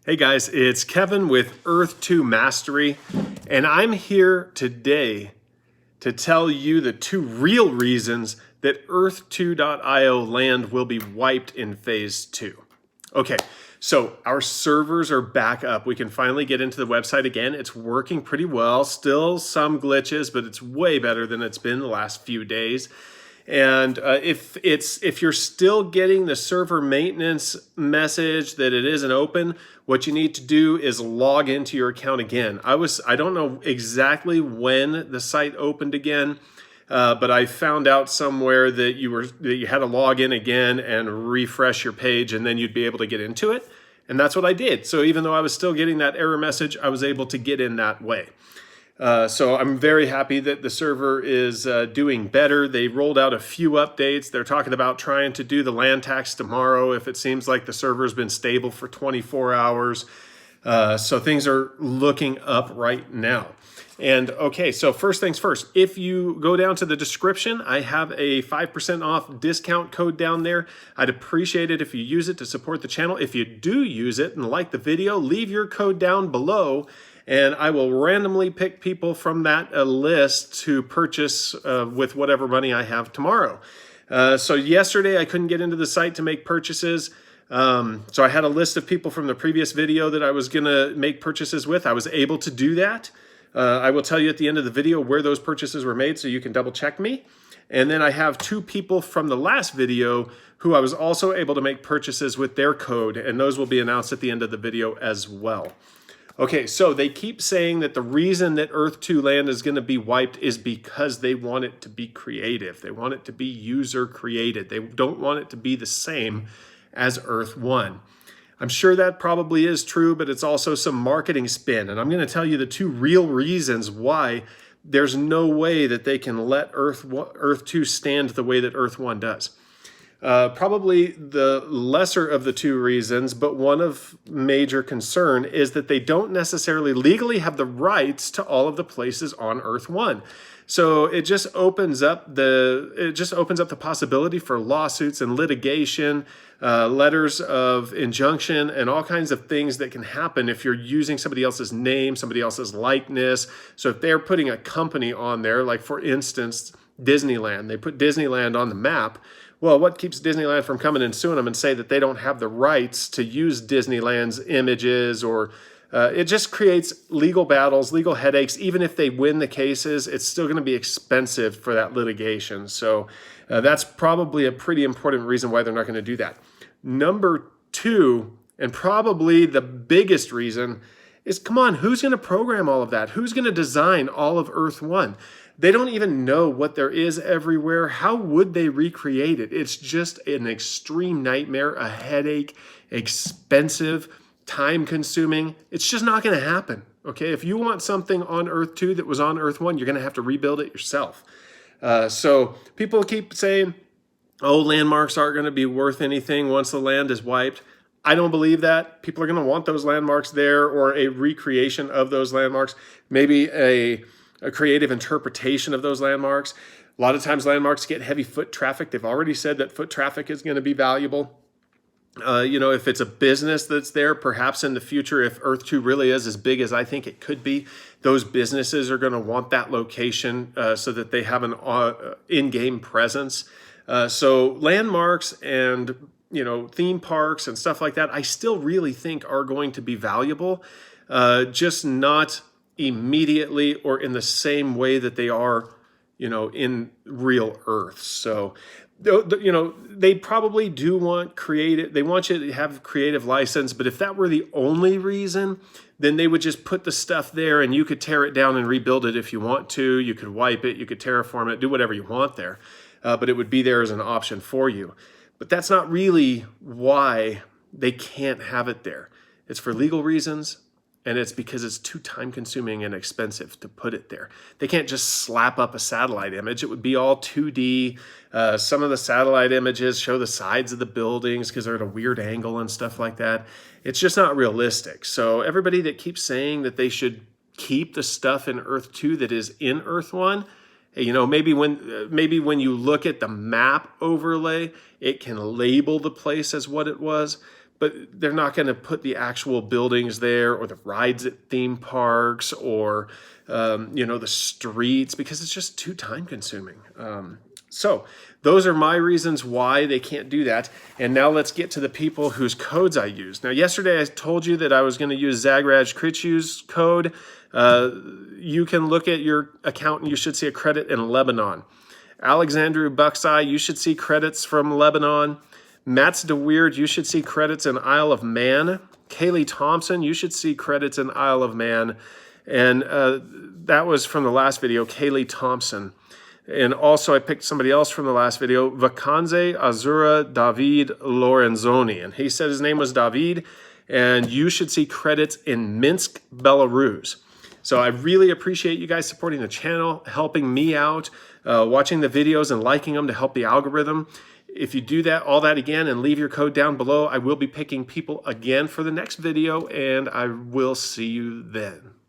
Hey guys, it's Kevin with Earth 2 Mastery, and I'm here today to tell you the two real reasons that Earth2.io land will be wiped in Phase 2. Okay, so our servers are back up. We can finally get into the website again. It's working pretty well. Still some glitches, but it's way better than it's been the last few days. And if you're still getting the server maintenance message that it isn't open, what you need to do is log into your account again. I don't know exactly when the site opened again, but I found out somewhere that you had to log in again and refresh your page, and then you'd be able to get into it. And that's what I did. So even though I was still getting that error message, I was able to get in that way. So I'm very happy that the server is doing better. They rolled out a few updates. They're talking about trying to do the land tax tomorrow if it seems like the server's been stable for 24 hours. So things are looking up right now. And okay, so first things first, if you go down to the description, I have a 5% off discount code down there. I'd appreciate it if you use it to support the channel. If you do use it and like the video, leave your code down below, and I will randomly pick people from that list to purchase with whatever money I have tomorrow. So yesterday I couldn't get into the site to make purchases. So I had a list of people from the previous video that I was going to make purchases with. I was able to do that. I will tell you at the end of the video where those purchases were made so you can double check me. And then I have two people from the last video who I was also able to make purchases with their code, and those will be announced at the end of the video as well. Okay, so they keep saying that the reason that Earth 2 land is going to be wiped is because they want it to be creative. They want it to be user created. They don't want it to be the same as Earth 1. I'm sure that probably is true, but it's also some marketing spin. And I'm going to tell you the two real reasons why there's no way that they can let Earth 2 stand the way that Earth 1 does. Probably the lesser of the two reasons, but one of major concern is that they don't necessarily legally have the rights to all of the places on Earth 1. So it just opens up the possibility for lawsuits and litigation, letters of injunction, and all kinds of things that can happen if you're using somebody else's name, somebody else's likeness. So if they're putting a company on there, like for instance, Disneyland, they put Disneyland on the map. Well, what keeps Disneyland from coming and suing them and say that they don't have the rights to use Disneyland's images, or it just creates legal battles, legal headaches. Even if they win the cases, it's still going to be expensive for that litigation. So that's probably a pretty important reason why they're not going to do that. Number two, and probably the biggest reason, is come on, who's going to program all of that? Who's going to design all of Earth 1? They don't even know what there is everywhere. How would they recreate it? It's just an extreme nightmare, a headache, expensive, time-consuming. It's just not going to happen, okay? If you want something on Earth 2 that was on Earth 1, you're going to have to rebuild it yourself. So people keep saying, oh, landmarks aren't going to be worth anything once the land is wiped. I don't believe that. People are going to want those landmarks there, or a recreation of those landmarks, maybe a creative interpretation of those landmarks. A lot of times landmarks get heavy foot traffic. They've already said that foot traffic is going to be valuable. If it's a business that's there, perhaps in the future, if Earth 2 really is as big as I think it could be, those businesses are going to want that location so that they have an in-game presence. So landmarks and theme parks and stuff like that, I still really think are going to be valuable, just not immediately or in the same way that they are, in real Earth. So, they probably do want creative, they want you to have creative license, but if that were the only reason, then they would just put the stuff there and you could tear it down and rebuild it if you want to. You could wipe it, you could terraform it, do whatever you want there, but it would be there as an option for you. But that's not really why they can't have it there. It's for legal reasons, and it's because it's too time-consuming and expensive to put it there. They can't just slap up a satellite image. It would be all 2D. Some of the satellite images show the sides of the buildings because they're at a weird angle and stuff like that. It's just not realistic. So everybody that keeps saying that they should keep the stuff in Earth 2 that is in Earth 1, maybe when you look at the map overlay, it can label the place as what it was. but they're not going to put the actual buildings there or the rides at theme parks or, the streets, because it's just too time consuming. So those are my reasons why they can't do that. And now let's get to the people whose codes I use. Now, yesterday I told you that I was going to use Zagraj Krichu's code. You can look at your account and you should see a credit in Lebanon. Alexandru Buckseye, you should see credits from Lebanon. Mats DeWeird, you should see credits in Isle of Man. Kaylee Thompson, you should see credits in Isle of Man. And that was from the last video, Kaylee Thompson. And also I picked somebody else from the last video, Vacanze Azura David Lorenzoni. And he said his name was David, and you should see credits in Minsk, Belarus. So I really appreciate you guys supporting the channel, helping me out, watching the videos and liking them to help the algorithm. If you do that, all that again, and leave your code down below, I will be picking people again for the next video, and I will see you then.